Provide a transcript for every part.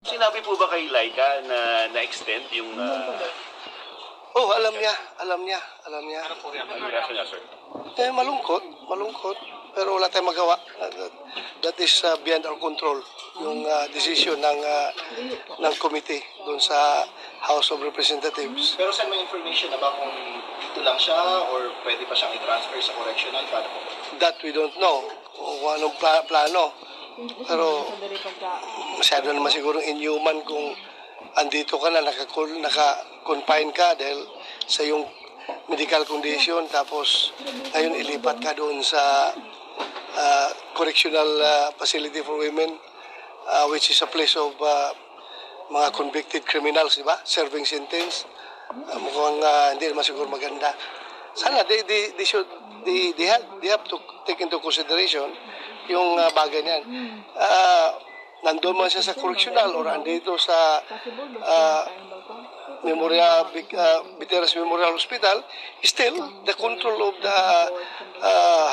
Sinabi po ba kay Laika na na-extend yung... Oh, alam niya. Ano reaction niya, sir? Malungkot. Pero wala tayong magawa. That is beyond our control. Yung decision ng committee doon sa House of Representatives. Pero saan may information na ba kung dito lang siya or pwede pa siyang i-transfer sa correctional? Paano po? That we don't know. Kung anong plano. Pero masyado naman siguro inhuman kung andito ka na, naka-confine ka dahil sa iyong medical condition, tapos ngayon ilipat ka doon sa correctional facility for women, which is a place of mga convicted criminals, di ba? Serving sentence. Mukhang hindi naman siguro maganda. Sana they have to take into consideration yung bagay niyan. Nandun man siya sa correctional or andito sa Veterans Memorial Hospital, still the control of the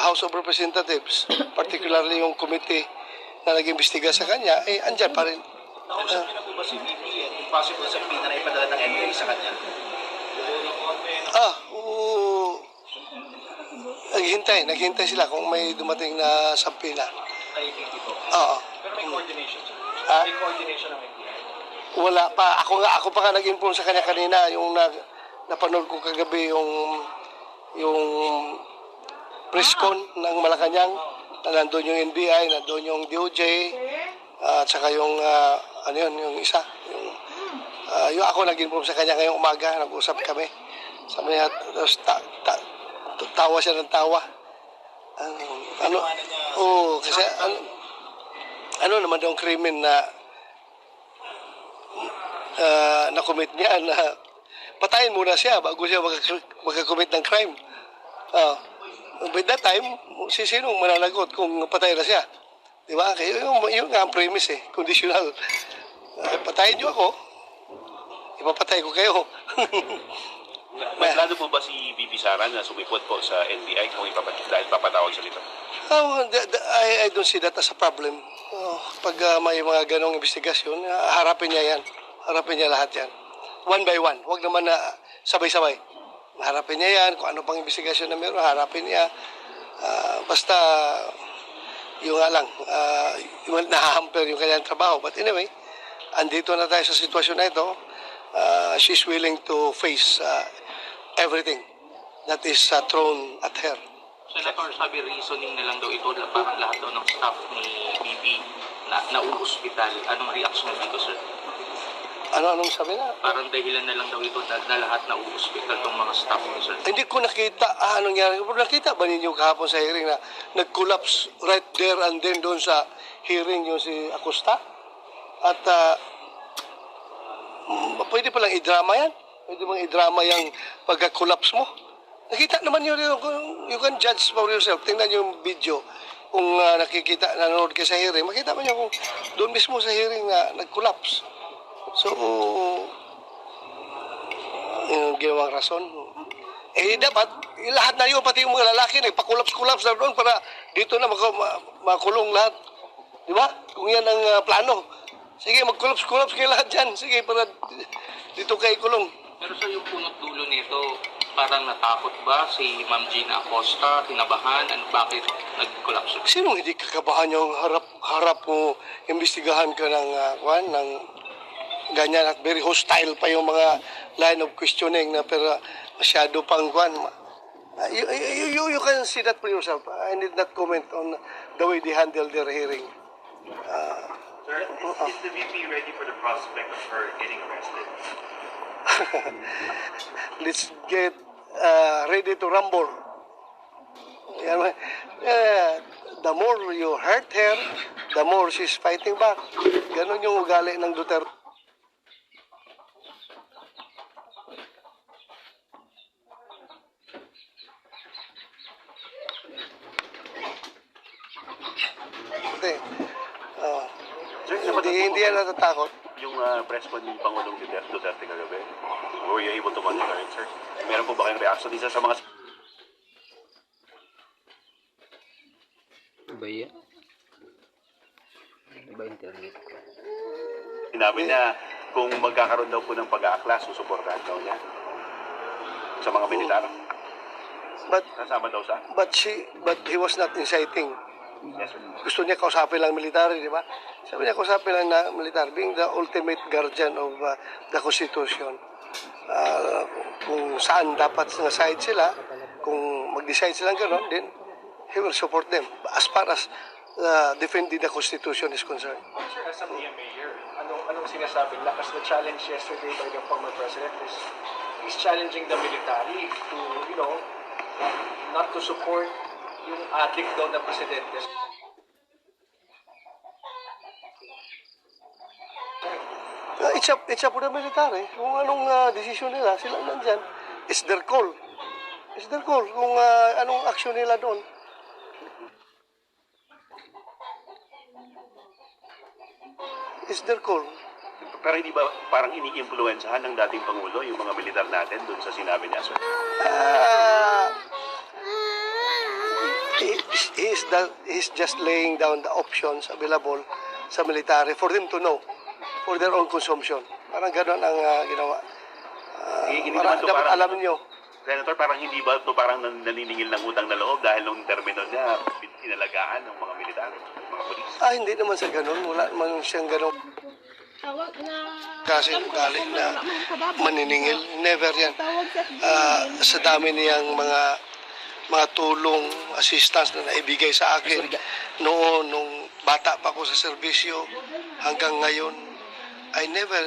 House of Representatives, particularly yung committee na nag-imbestiga sa kanya, andyan pa rin. Nakausap niyo na po ba si VP and possible sa PIN na naipadala ng NBI sa kanya? Naghintay sila kung may dumating na sampina. Kay VP po? Oo. Pero may coordination, sir? Ah? May coordination ng NBI? Wala pa. Ako pa nga nag-inform sa kanya kanina, yung napanood ko kagabi yung press con ng Malacanang, na nandun yung NBI, nandun yung DOJ, at saka yung yung isa. Yung ako nag-inform sa kanya ngayong umaga, nag-usap kami. Sabi niya, tawa siya ng tawa. Kasi ano naman daw ang krimen na na-commit niya na patayin muna siya bago siya magka-commit ng crime. By that time, sinong mananagot kung patay na siya? Di ba? Yung nga ang premise conditional. Patayin niyo ako, ipapatay ko kayo. May plano po ba si VP Sara na sumipot po sa NBI kung dahil papatawag siya dito? I don't see that as a problem. Pag may mga ganong investigasyon, harapin niya yan. Harapin niya lahat yan. One by one. Huwag naman na sabay-sabay. Harapin niya yan. Kung ano pang investigasyon na meron, harapin niya. Basta, yung nga lang, yung nahahamper yung kanyang trabaho. But anyway, andito na tayo sa sitwasyon na ito. She's willing to face everything that is thrown at her. Senator, sabi reasoning na lang daw ito para lahat daw ng staff ni BP na nauuspital. Anong reaction mo dito, sir? Anong sabi na? Parang dahilan na lang daw ito na lahat nauuspital ng mga staff mo, sir. Hindi ko nakita anong nangyari. Nakita ba ninyo kahapon sa hearing na nag-collapse right there and then doon sa hearing yung si Acosta? At pwede palang i-drama yan. Pwede bang i-drama yung pagka-collapse mo? Nakita naman yun, you can judge for yourself. Tingnan yung video. Kung nanonood kayo sa hearing, makita mo niya kung doon mismo sa hearing na nag-collapse. So, yung ginawang rason. Dapat, lahat na yun, pati yung mga lalaki, nagpa-collapse na doon para dito na makulong lahat. Di ba? Kung yan ang plano. Sige, mag-collapse kayo lahat dyan. Sige, para dito kayo kulong. Pero sir, yung punot dulo nito, parang natakot ba si Ma'am Gina Acosta, kinabahan, bakit nag-collapse? Sinong hindi kakabahan yung harap mo, imbestigahan ka ng ganyan at very hostile pa yung mga line of questioning na pero masyado pang you can see that for yourself. I need not comment on the way they handle their hearing. Sir, is the VP ready for the prospect of her getting arrested? Let's get ready to rumble. The more you hurt her, the more she's fighting back. Ganon yung ugali ng Duterte. Hindi yan natatakot. Yung press con yung Pangulong Duterte kagabi, were you able to monitor it, sir? Meron po ba kayong reaction isa sa mga... Iba yan? Iba internet ko. Sinabi niya, kung magkakaroon daw po ng pag-aakla, susuportahan daw niya sa mga militar. But Kasama daw sa... but he was not inciting. Yes, sir. Gusto niya kausapin lang military, di ba? Sabi niya kausapin lang na military, being the ultimate guardian of the Constitution. Kung saan dapat na side sila, kung mag-decide silang gano'n, then he will support them as far as defending the Constitution is concerned. Sir, as a mayor, anong sinasabi? Lakas na challenge yesterday by the former president is he's challenging the military to, not to support yung adik daw na presidente. It's up to the military. Kung anong desisyon nila, sila nandyan. It's their call. It's their call kung anong action nila doon. It's their call. Pero hindi ba parang ini-influensahan ng dating Pangulo yung mga militar natin doon sa sinabi niya, sir? He's just laying down the options available sa military for them to know, for their own consumption. Parang gano'n ang ginawa. Hindi Para naman to dapat parang- alam niyo. Senator, parang hindi ba ito parang naniningil ng utang na loob dahil nung termino niya, inalagaan ng mga militar, ng mga polis? Hindi naman sa gano'n. Wala naman siyang gano'n. Kasi ugali na maniningil. Never yan. Sa dami niyang mga tulong, assistance na naibigay sa akin noon, nung bata pa ako sa serbisyo, hanggang ngayon, I never,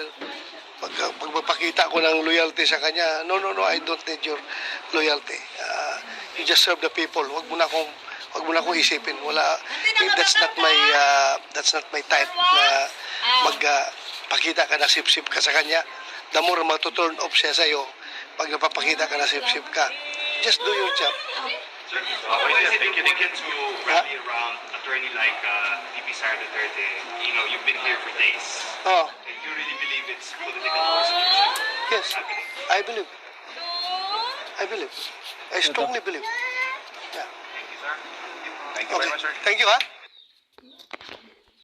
pagpapakita ko ng loyalty sa kanya, no, I don't need your loyalty. You just serve the people. Wag mo na akong isipin. That's not my type na magpakita ka na sip-sip ka sa kanya. The more matuturn off siya sa'yo, pag napapakita ka na sip-sip ka, just do your job. Sir, why is it important to rally around attorney like VP Sara Duterte? You've been here for days. Oh, And you really believe it's political persecution yes, happening? I believe. I strongly believe. Yeah. Thank you, sir. Thank you Okay. very much, sir. Thank you, ha?